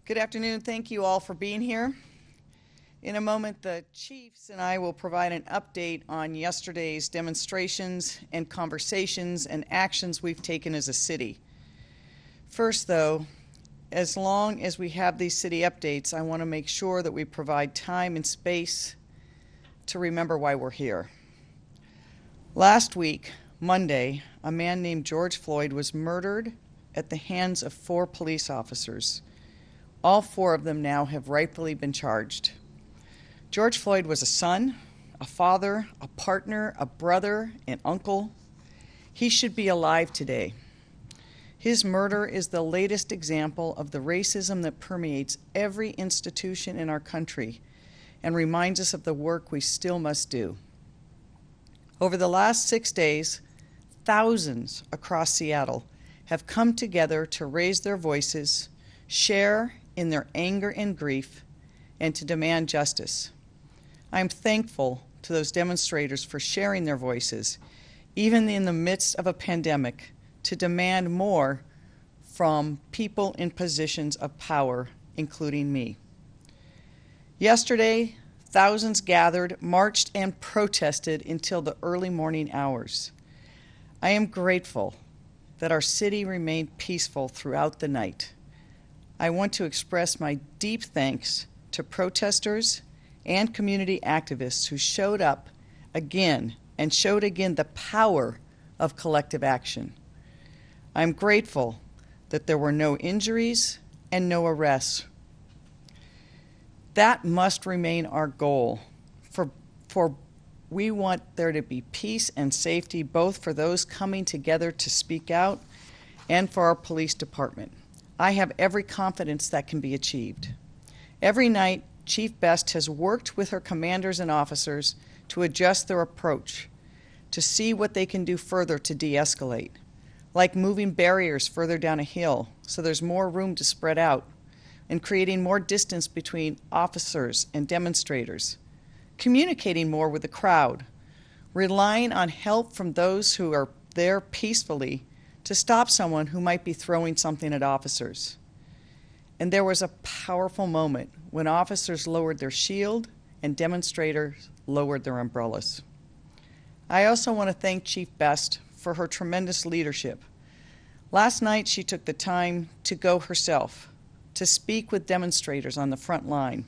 Good afternoon. Thank you all for being here. In a moment, the chiefs and I will provide an update on yesterday's demonstrations and conversations and actions we've taken as a city. First, though, as long as we have these city updates, I want to make sure that we provide time and space to remember why we're here. Last week, Monday, a man named George Floyd was murdered at the hands of 4 police officers. All 4 of them now have rightfully been charged. George Floyd was a son, a father, a partner, a brother, an uncle. He should be alive today. His murder is the latest example of the racism that permeates every institution in our country and reminds us of the work we still must do. Over the last 6 days, thousands across Seattle have come together to raise their voices, share in their anger and grief, and to demand justice. I am thankful to those demonstrators for sharing their voices, even in the midst of a pandemic, to demand more from people in positions of power, including me. Yesterday, thousands gathered, marched, and protested until the early morning hours. I am grateful that our city remained peaceful throughout the night. I want to express my deep thanks to protesters and community activists who showed up again and showed again the power of collective action. I'm grateful that there were no injuries and no arrests. That must remain our goal, for we want there to be peace and safety both for those coming together to speak out and for our police department. I have every confidence that can be achieved. Every night, Chief Best has worked with her commanders and officers to adjust their approach, to see what they can do further to de-escalate, like moving barriers further down a hill so there's more room to spread out, and creating more distance between officers and demonstrators, communicating more with the crowd, relying on help from those who are there peacefully to stop someone who might be throwing something at officers. And there was a powerful moment when officers lowered their shield and demonstrators lowered their umbrellas. I also want to thank Chief Best for her tremendous leadership. Last night, she took the time to go herself, to speak with demonstrators on the front line.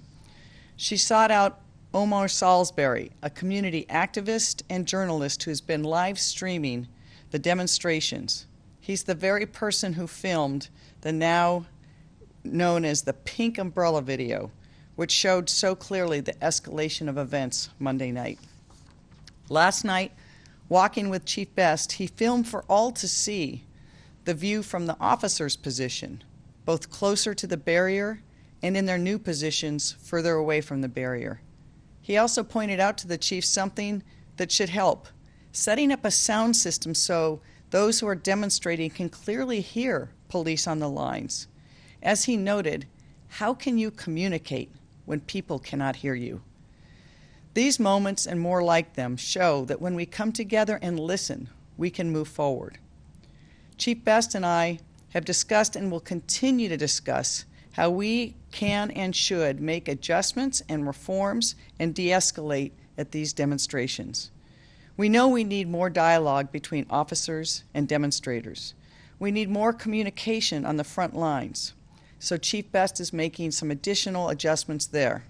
She sought out Omar Salisbury, a community activist and journalist who's been live streaming the demonstrations. He's the very person who filmed the now known as the Pink Umbrella video, which showed so clearly the escalation of events Monday night. Last night, walking with Chief Best, he filmed for all to see the view from the officer's position, both closer to the barrier and in their new positions further away from the barrier. He also pointed out to the chief something that should help, setting up a sound system so those who are demonstrating can clearly hear police on the lines. As he noted, how can you communicate when people cannot hear you? These moments and more like them show that when we come together and listen, we can move forward. Chief Best and I have discussed and will continue to discuss how we can and should make adjustments and reforms and de-escalate at these demonstrations. We know we need more dialogue between officers and demonstrators. We need more communication on the front lines. So Chief Best is making some additional adjustments there.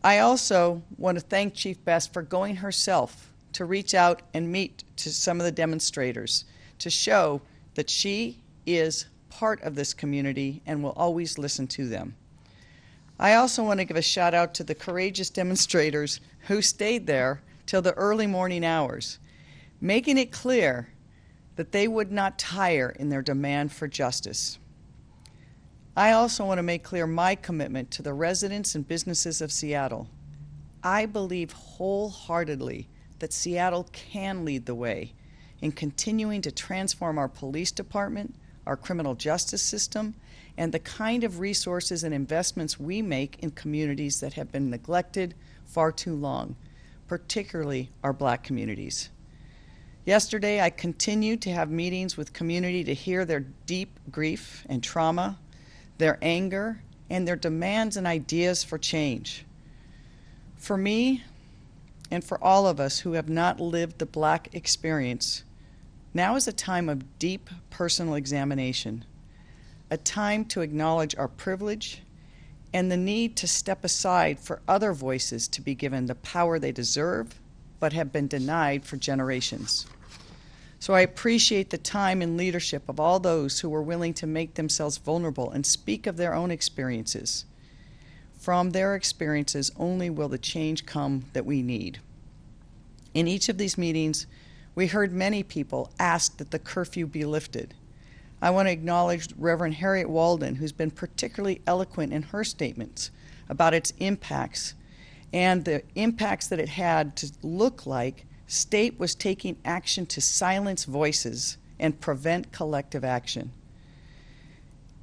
I also want to thank Chief Best for going herself to reach out and meet to some of the demonstrators to show that she is part of this community and will always listen to them. I also want to give a shout out to the courageous demonstrators who stayed there till the early morning hours, making it clear that they would not tire in their demand for justice. I also want to make clear my commitment to the residents and businesses of Seattle. I believe wholeheartedly that Seattle can lead the way in continuing to transform our police department, our criminal justice system, and the kind of resources and investments we make in communities that have been neglected far too long, particularly our Black communities. Yesterday, I continued to have meetings with community to hear their deep grief and trauma, their anger, and their demands and ideas for change. For me, and for all of us who have not lived the Black experience, now is a time of deep personal examination, a time to acknowledge our privilege and the need to step aside for other voices to be given the power they deserve but have been denied for generations. So I appreciate the time and leadership of all those who were willing to make themselves vulnerable and speak of their own experiences. From their experiences only will the change come that we need. In each of these meetings, we heard many people ask that the curfew be lifted. I want to acknowledge Reverend Harriet Walden, who's been particularly eloquent in her statements about its impacts and the impacts that it had to look like state was taking action to silence voices and prevent collective action.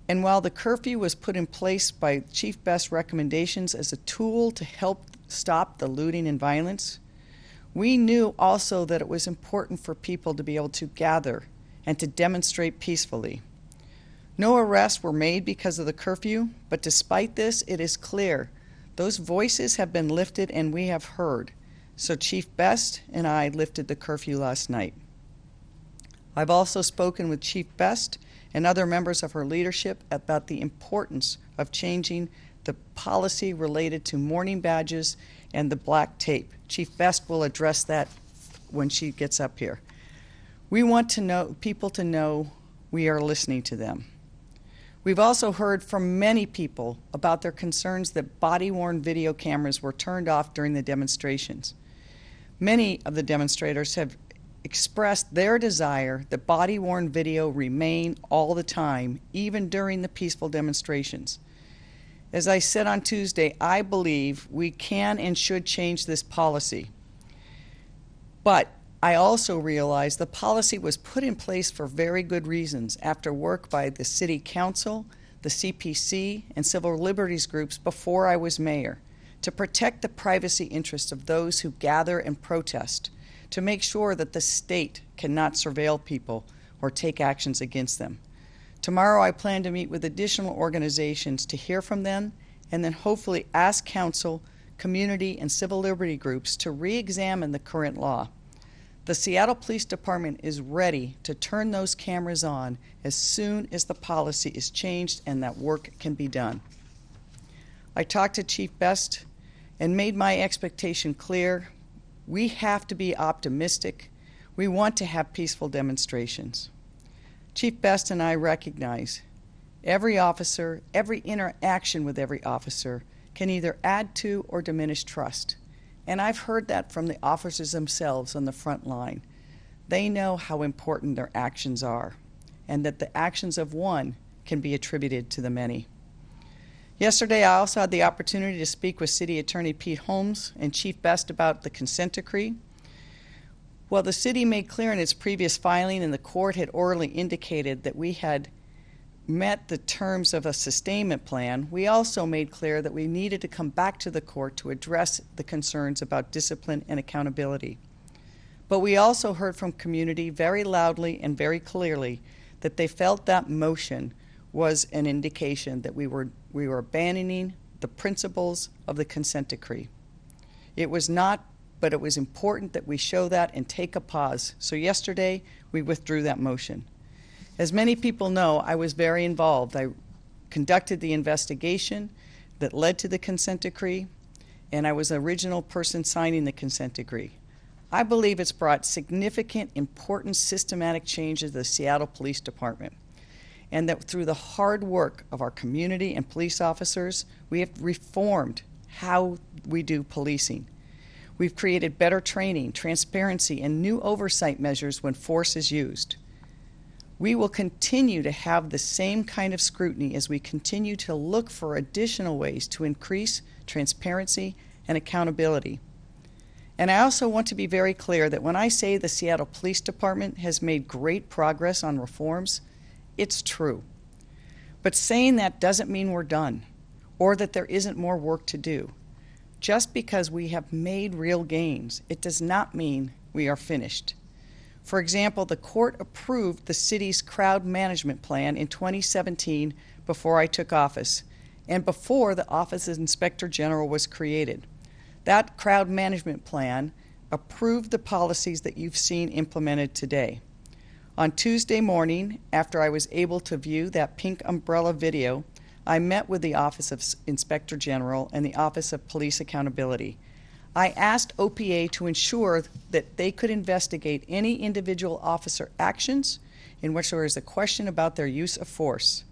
And while the curfew was put in place by Chief Best's recommendations as a tool to help stop the looting and violence, we knew also that it was important for people to be able to gather and to demonstrate peacefully. No arrests were made because of the curfew, but despite this, it is clear those voices have been lifted and we have heard. So Chief Best and I lifted the curfew last night. I've also spoken with Chief Best and other members of her leadership about the importance of changing the policy related to mourning badges and the black tape. Chief Best will address that when she gets up here. We want people to know we are listening to them. We've also heard from many people about their concerns that body-worn video cameras were turned off during the demonstrations. Many of the demonstrators have expressed their desire that body-worn video remain all the time, even during the peaceful demonstrations. As I said on Tuesday, I believe we can and should change this policy. But I also realize the policy was put in place for very good reasons after work by the City Council, the CPC, and civil liberties groups before I was mayor, to protect the privacy interests of those who gather and protest, to make sure that the state cannot surveil people or take actions against them. Tomorrow I plan to meet with additional organizations to hear from them and then hopefully ask council, community, and civil liberty groups to re-examine the current law. The Seattle Police Department is ready to turn those cameras on as soon as the policy is changed and that work can be done. I talked to Chief Best and made my expectation clear. We have to be optimistic. We want to have peaceful demonstrations. Chief Best and I recognize every officer, every interaction with every officer can either add to or diminish trust. And I've heard that from the officers themselves on the front line. They know how important their actions are and that the actions of one can be attributed to the many. Yesterday, I also had the opportunity to speak with City Attorney Pete Holmes and Chief Best about the consent decree. Well, the city made clear in its previous filing and the court had orally indicated that we had met the terms of a sustainment plan. We also made clear that we needed to come back to the court to address the concerns about discipline and accountability. But we also heard from community very loudly and very clearly that they felt that motion was an indication that we were abandoning the principles of the consent decree. It was not, but it was important that we show that and take a pause. So yesterday, we withdrew that motion. As many people know, I was very involved. I conducted the investigation that led to the consent decree, and I was the original person signing the consent decree. I believe it's brought significant, important, systematic changes to the Seattle Police Department, and that through the hard work of our community and police officers, we have reformed how we do policing. We've created better training, transparency, and new oversight measures when force is used. We will continue to have the same kind of scrutiny as we continue to look for additional ways to increase transparency and accountability. And I also want to be very clear that when I say the Seattle Police Department has made great progress on reforms, it's true. But saying that doesn't mean we're done or that there isn't more work to do. Just because we have made real gains, it does not mean we are finished. For example, the court approved the city's crowd management plan in 2017 before I took office and before the Office of Inspector General was created. That crowd management plan approved the policies that you've seen implemented today. On Tuesday morning, after I was able to view that pink umbrella video, I met with the Office of Inspector General and the Office of Police Accountability. I asked OPA to ensure that they could investigate any individual officer actions in which there is a question about their use of force.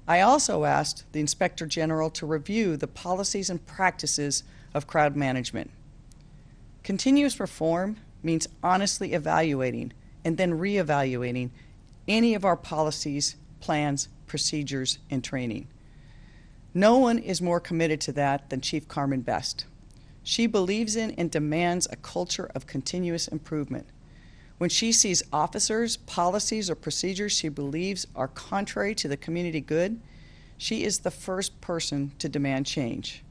I also asked the Inspector General to review the policies and practices of crowd management. Continuous reform means honestly evaluating and then reevaluating any of our policies, plans, procedures, and training. No one is more committed to that than Chief Carmen Best. She believes in and demands a culture of continuous improvement. When she sees officers, policies, or procedures she believes are contrary to the community good, she is the first person to demand change.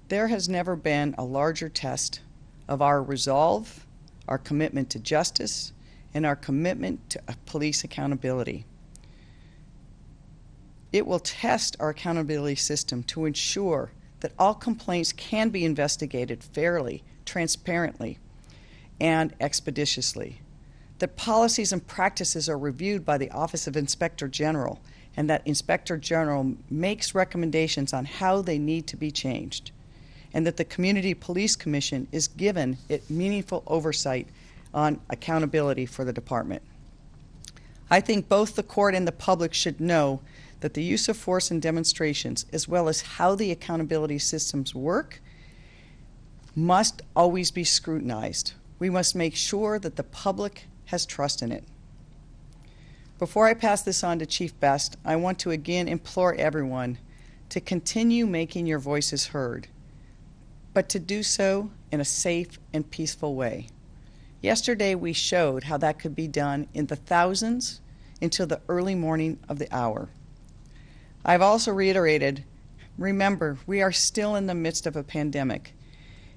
There has never been a larger test of our resolve, our commitment to justice, and our commitment to police accountability. It will test our accountability system to ensure that all complaints can be investigated fairly, transparently, and expeditiously, that policies and practices are reviewed by the Office of Inspector General, and that Inspector General makes recommendations on how they need to be changed, and that the Community Police Commission is given it meaningful oversight on accountability for the department. I think both the court and the public should know that the use of force in demonstrations, as well as how the accountability systems work, must always be scrutinized. We must make sure that the public has trust in it. Before I pass this on to Chief Best, I want to again implore everyone to continue making your voices heard, but to do so in a safe and peaceful way. Yesterday we showed how that could be done in the thousands until the early morning of the hour. I've also reiterated, remember, we are still in the midst of a pandemic.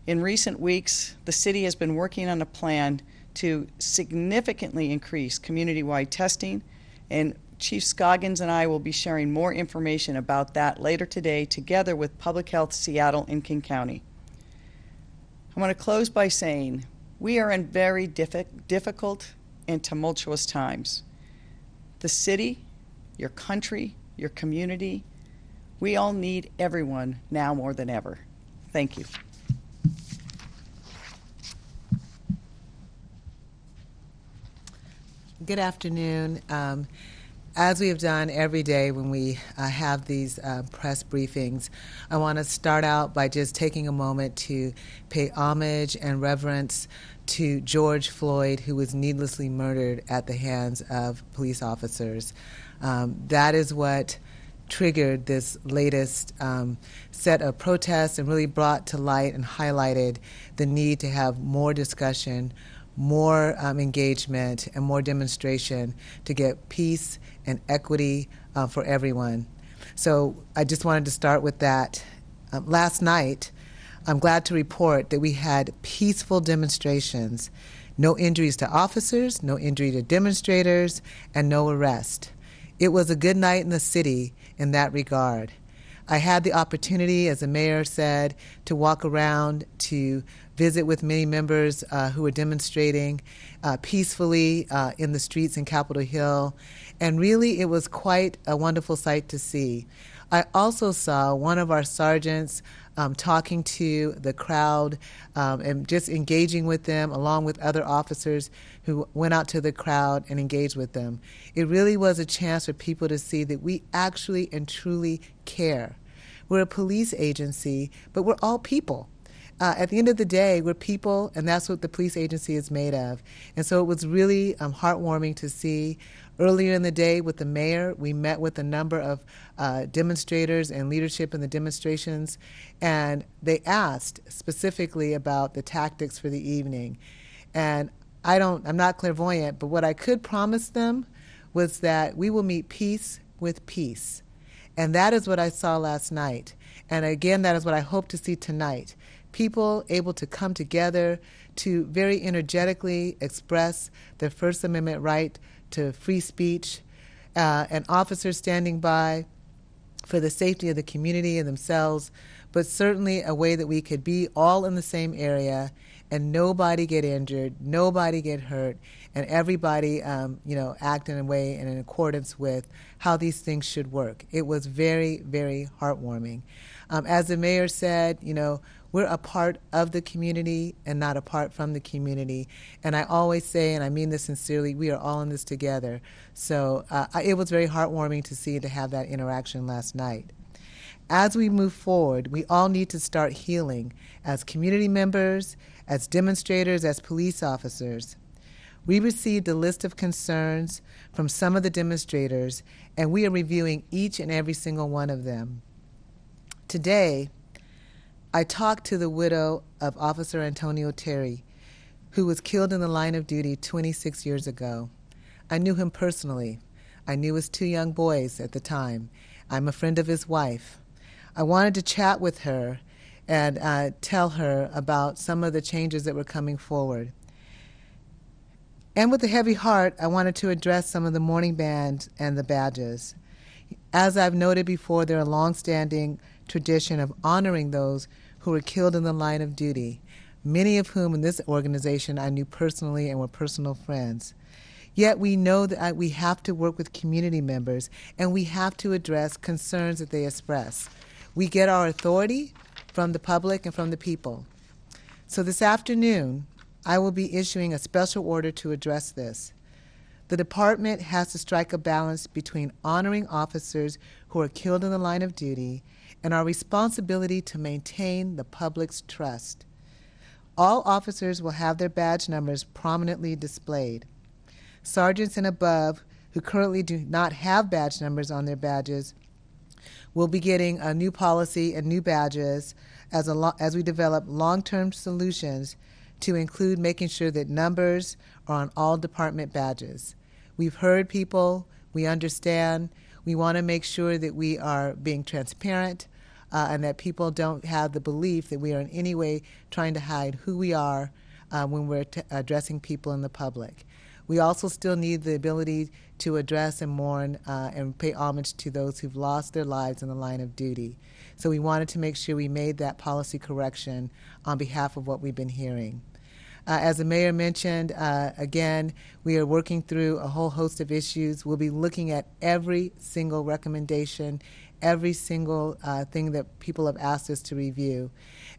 In recent weeks, the city has been working on a plan to significantly increase community-wide testing, and Chief Scoggins and I will be sharing more information about that later today together with Public Health Seattle and King County. I want to close by saying we are in very difficult and tumultuous times. The city, your country, your community, we all need everyone now more than ever. Thank you. Good afternoon. As we have done every day when we have these press briefings, I want to start out by just taking a moment to pay homage and reverence to George Floyd, who was needlessly murdered at the hands of police officers. That is what triggered this latest set of protests and really brought to light and highlighted the need to have more discussion, more engagement, and more demonstration to get peace and equity for everyone. So I just wanted to start with that. Last night, I'm glad to report that we had peaceful demonstrations. No injuries to officers, no injury to demonstrators, and no arrest. It was a good night in the city in that regard. I had the opportunity, as the mayor said, to walk around, to visit with many members who were demonstrating peacefully in the streets in Capitol Hill, and really it was quite a wonderful sight to see. I also saw one of our sergeants talking to the crowd and just engaging with them along with other officers who went out to the crowd and engaged with them. It really was a chance for people to see that we actually and truly care. We're a police agency, but we're all people. At the end of the day, we're people, and that's what the police agency is made of. And so it was really heartwarming to see. Earlier in the day with the mayor, we met with a number of demonstrators and leadership in the demonstrations, and they asked specifically about the tactics for the evening. And I'm not clairvoyant, but what I could promise them was that we will meet peace with peace. And that is what I saw last night. And again, that is what I hope to see tonight. People able to come together to very energetically express their First Amendment right to free speech, and officers standing by for the safety of the community and themselves, but certainly a way that we could be all in the same area and nobody get injured, nobody get hurt, and everybody, act in a way and in accordance with how these things should work. It was very, very heartwarming. As the mayor said, we're a part of the community and not apart from the community. And I always say, and I mean this sincerely, we are all in this together. So it was very heartwarming to see and to have that interaction last night. As we move forward, we all need to start healing as community members, as demonstrators, as police officers. We received a list of concerns from some of the demonstrators, and we are reviewing each and every single one of them. Today, I talked to the widow of Officer Antonio Terry, who was killed in the line of duty 26 years ago. I knew him personally. I knew his 2 young boys at the time. I'm a friend of his wife. I wanted to chat with her and tell her about some of the changes that were coming forward. And with a heavy heart, I wanted to address some of the mourning bands and the badges. As I've noted before, there are a long-standing tradition of honoring those who were killed in the line of duty, many of whom in this organization I knew personally and were personal friends. Yet we know that we have to work with community members and we have to address concerns that they express. We get our authority from the public and from the people. So this afternoon, I will be issuing a special order to address this. The department has to strike a balance between honoring officers who are killed in the line of duty and our responsibility to maintain the public's trust. All officers will have their badge numbers prominently displayed. Sergeants and above who currently do not have badge numbers on their badges will be getting a new policy and new badges as we develop long-term solutions to include making sure that numbers are on all department badges. We've heard people, we understand, we want to make sure that we are being transparent and that people don't have the belief that we are in any way trying to hide who we are when we're addressing people in the public. We also still need the ability to address and mourn and pay homage to those who've lost their lives in the line of duty. So we wanted to make sure we made that policy correction on behalf of what we've been hearing. As the mayor mentioned, again, we are working through a whole host of issues. We'll be looking at every single recommendation, every single thing that people have asked us to review.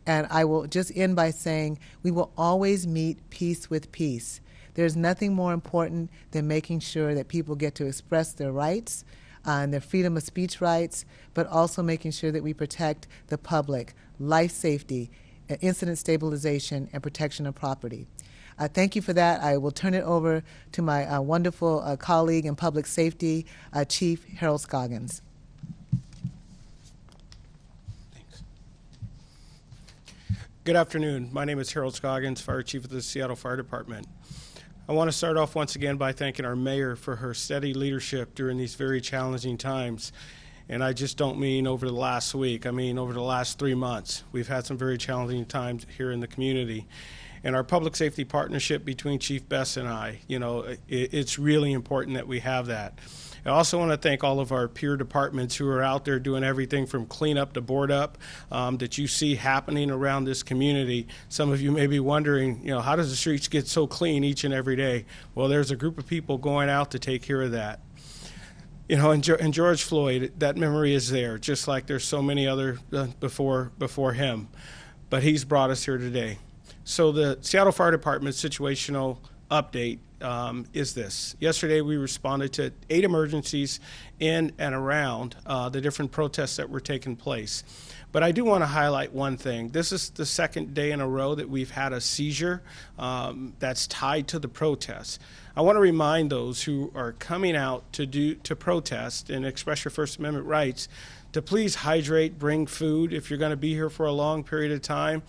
And I will just end by saying we will always meet peace with peace. There's nothing more important than making sure that people get to express their rights and their freedom of speech rights, but also making sure that we protect the public, life safety, incident stabilization, and protection of property. Thank you for that. I will turn it over to my wonderful colleague in public safety, Chief Harold Scoggins. Thanks. Good afternoon. My name is Harold Scoggins, Fire Chief of the Seattle Fire Department. I want to start off once again by thanking our mayor for her steady leadership during these very challenging times. And I just don't mean over the last week. I mean over the last 3 months. We've had some very challenging times here in the community. And our public safety partnership between Chief Bess and I, it's really important that we have that. I also want to thank all of our peer departments who are out there doing everything from cleanup to board up that you see happening around this community. Some of you may be wondering, how does the streets get so clean each and every day? Well, there's a group of people going out to take care of that. And George Floyd, that memory is there, just like there's so many other before him. But he's brought us here today. So the Seattle Fire Department situational update is this. Yesterday we responded to 8 emergencies in and around the different protests that were taking place. But I do want to highlight one thing. This is the second day in a row that we've had a seizure that's tied to the protests. I want to remind those who are coming out to protest and express your First Amendment rights to please hydrate, bring food if you're going to be here for a long period of time,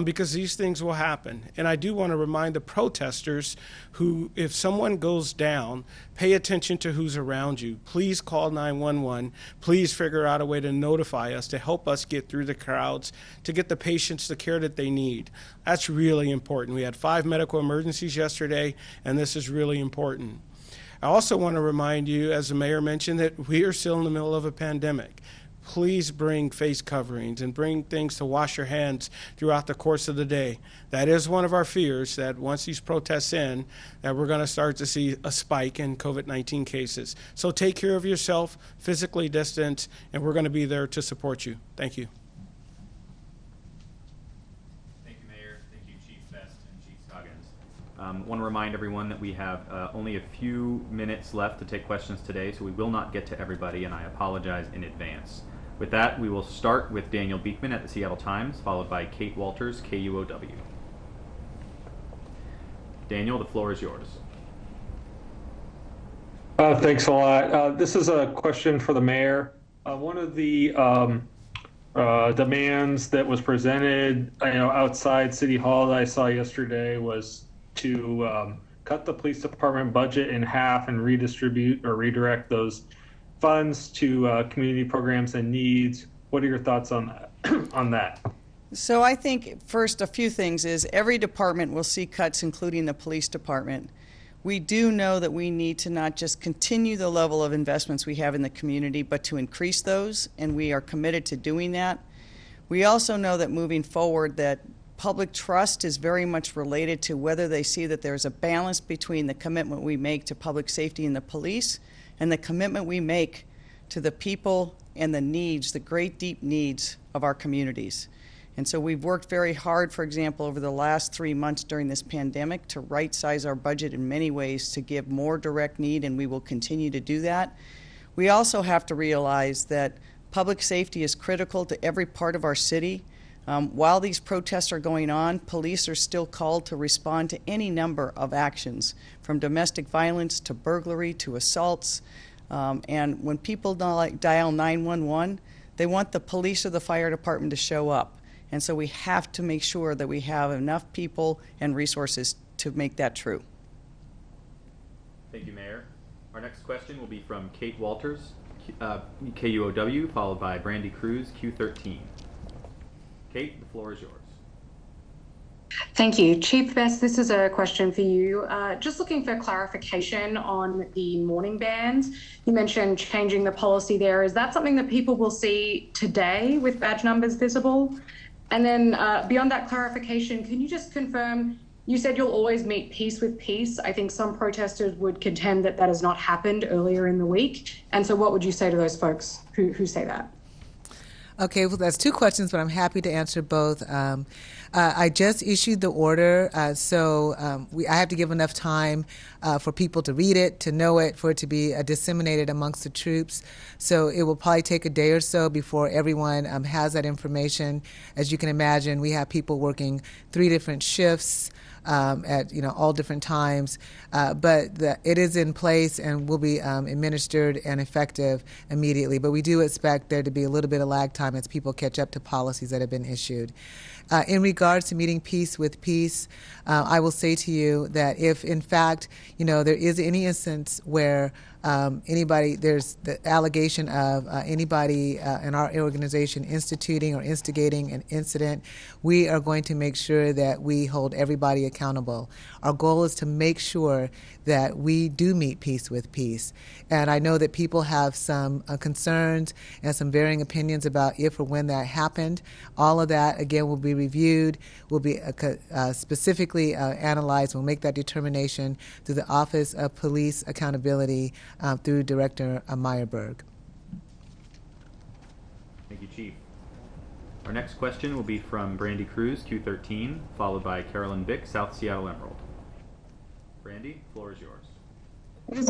because these things will happen. And I do want to remind the protesters who, if someone goes down, pay attention to who's around you. Please call 911. Please figure out a way to notify us to help us get through the crowds, to get the patients the care that they need. That's really important. We had 5 medical emergencies yesterday, and this is really important. I also want to remind you, as the mayor mentioned, that we are still in the middle of a pandemic. please bring face coverings and bring things to wash your hands throughout the course of the day. That is one of our fears, that once these protests end, that we're going to start to see a spike in COVID-19 cases. So take care of yourself, physically distance, and we're going to be there to support you. Thank you. Thank you, Mayor. Thank you, Chief Best and Chief Scoggins. Want to remind everyone that we have only a few minutes left to take questions today, so we will not get to everybody, and I apologize in advance. With that, we will start with Daniel Beekman at the Seattle Times, followed by Kate Walters, KUOW. Daniel, the floor is yours. Thanks a lot. This is a question for the mayor. One of the demands that was presented, outside City Hall that I saw yesterday was to cut the police department budget in half and redistribute or redirect those funds to community programs and needs. What are your thoughts on that? on that? So I think first a few things is every department will see cuts, including the police department. We do know that we need to not just continue the level of investments we have in the community, but to increase those, and we are committed to doing that. We also know that moving forward that public trust is very much related to whether they see that there's a balance between the commitment we make to public safety and the police and the commitment we make to the people and the needs, the great deep needs of our communities. And so we've worked very hard, for example, over the last 3 months during this pandemic to right-size our budget in many ways to give more direct need, and we will continue to do that. We also have to realize that public safety is critical to every part of our city. While these protests are going on, police are still called to respond to any number of actions, from domestic violence to burglary to assaults. And when people dial 911, they want the police or the fire department to show up. And so we have to make sure that we have enough people and resources to make that true. Thank you, Mayor. Our next question will be from Kate Walters, KUOW, followed by Brandy Cruz, Q13. Kate, the floor is yours. Thank you. Chief Best, this is a question for you. Just looking for clarification on the morning bans. You mentioned changing the policy there. Is that something that people will see today with badge numbers visible? And then beyond that clarification, can you just confirm, you said you'll always meet peace with peace. I think some protesters would contend that that has not happened earlier in the week. And so what would you say to those folks who say that? Okay, well, that's two questions, but I'm happy to answer both. I just issued the order, so I have to give enough time for people to read it, to know it, for it to be disseminated amongst the troops. So it will probably take a day or so before everyone has that information. As you can imagine, we have people working 3 different shifts at all different times, but it is in place and will be administered and effective immediately. But we do expect there to be a little bit of lag time as people catch up to policies that have been issued. In regards to meeting peace with peace, I will say to you that if, in fact, there is any instance where there's the allegation of anybody in our organization instituting or instigating an incident, we are going to make sure that we hold everybody accountable. Our goal is to make sure that we do meet peace with peace. And I know that people have some concerns and some varying opinions about if or when that happened. All of that, again, will be reviewed, will be specifically analyzed. We'll make that determination through the Office of Police Accountability through Director Meyerberg. Thank you, Chief. Our next question will be from Brandy Cruz, Q13, followed by Carolyn Vick, South Seattle Emerald. Brandy, the floor is yours. This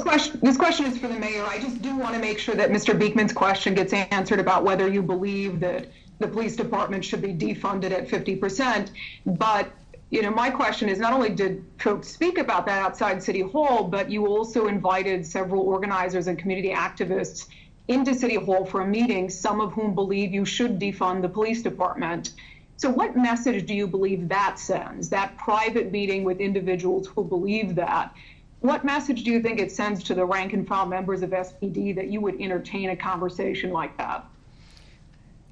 question is for the mayor. I just do want to make sure that Mr. Beekman's question gets answered about whether you believe that the police department should be defunded at 50%. But my question is, not only did folks speak about that outside City Hall, but you also invited several organizers and community activists into City Hall for a meeting, some of whom believe you should defund the police department. So what message do you believe that sends, that private meeting with individuals who believe that? What message do you think it sends to the rank and file members of SPD that you would entertain a conversation like that?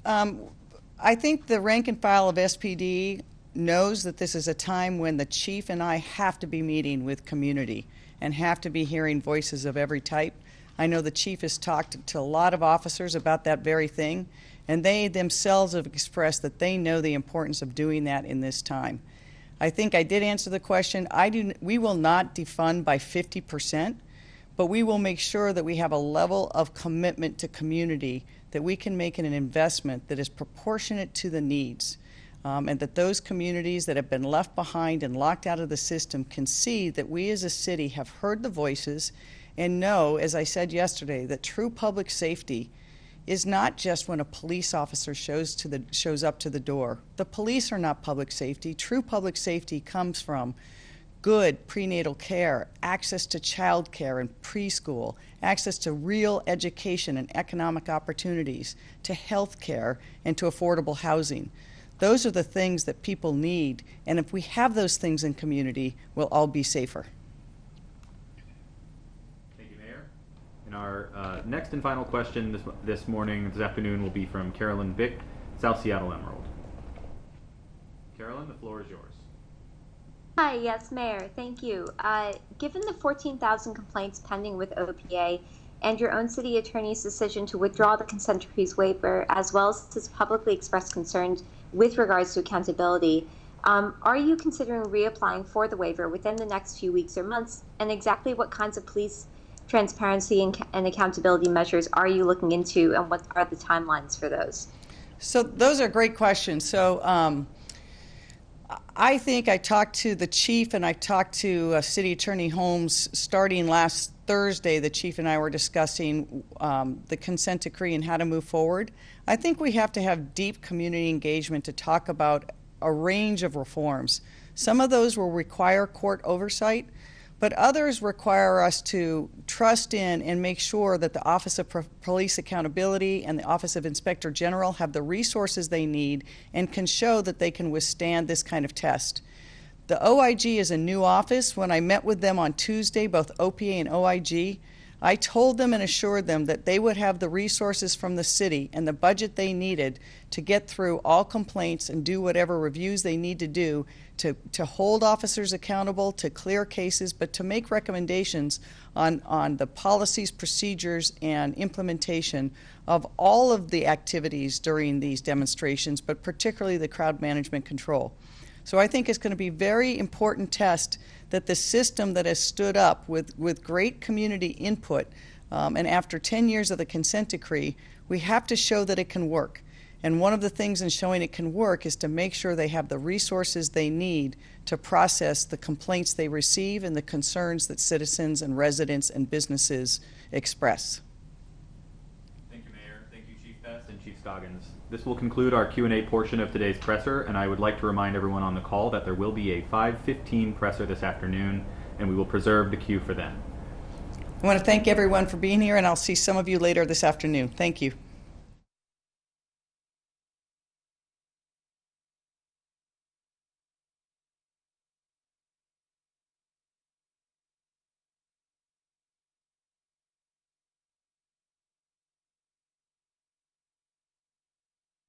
I think the rank and file of SPD knows that this is a time when the chief and I have to be meeting with community and have to be hearing voices of every type. I know the chief has talked to a lot of officers about that very thing, and they themselves have expressed that they know the importance of doing that in this time. I think I did answer the question. We will not defund by 50%, but we will make sure that we have a level of commitment to community that we can make an investment that is proportionate to the needs. And that those communities that have been left behind and locked out of the system can see that we as a city have heard the voices and know, as I said yesterday, that true public safety is not just when a police officer shows up to the door. The police are not public safety. True public safety comes from good prenatal care, access to child care and preschool, access to real education and economic opportunities, to health care, and to affordable housing. Those are the things that people need, and if we have those things in community, we'll all be safer. Thank you, Mayor. And our next and final question this afternoon, will be from Carolyn Bick, South Seattle Emerald. Carolyn, the floor is yours. Hi, yes, Mayor, thank you. Given the 14,000 complaints pending with OPA and your own city attorney's decision to withdraw the consent decrees waiver, as well as his publicly expressed concerns with regards to accountability, are you considering reapplying for the waiver within the next few weeks or months? And exactly what kinds of police transparency and accountability measures are you looking into, and what are the timelines for those? So those are great questions. So I think I talked to the chief and I talked to City Attorney Holmes starting last Thursday. The chief and I were discussing the consent decree and how to move forward. I think we have to have deep community engagement to talk about a range of reforms. Some of those will require court oversight, but others require us to trust in and make sure that the Office of Police Accountability and the Office of Inspector General have the resources they need and can show that they can withstand this kind of test. The OIG is a new office. When I met with them on Tuesday, both OPA and OIG, I told them and assured them that they would have the resources from the city and the budget they needed to get through all complaints and do whatever reviews they need to do to hold officers accountable, to clear cases, but to make recommendations on the policies, procedures, and implementation of all of the activities during these demonstrations, but particularly the crowd management control. So I think it's going to be a very important test that the system that has stood up with great community input, and after 10 years of the consent decree, we have to show that it can work. And one of the things in showing it can work is to make sure they have the resources they need to process the complaints they receive and the concerns that citizens and residents and businesses express. Thank you, Mayor. Thank you, Chief Best and Chief Scoggins. This will conclude our Q&A portion of today's presser, and I would like to remind everyone on the call that there will be a 5:15 presser this afternoon, and we will preserve the queue for them. I want to thank everyone for being here, and I'll see some of you later this afternoon. Thank you.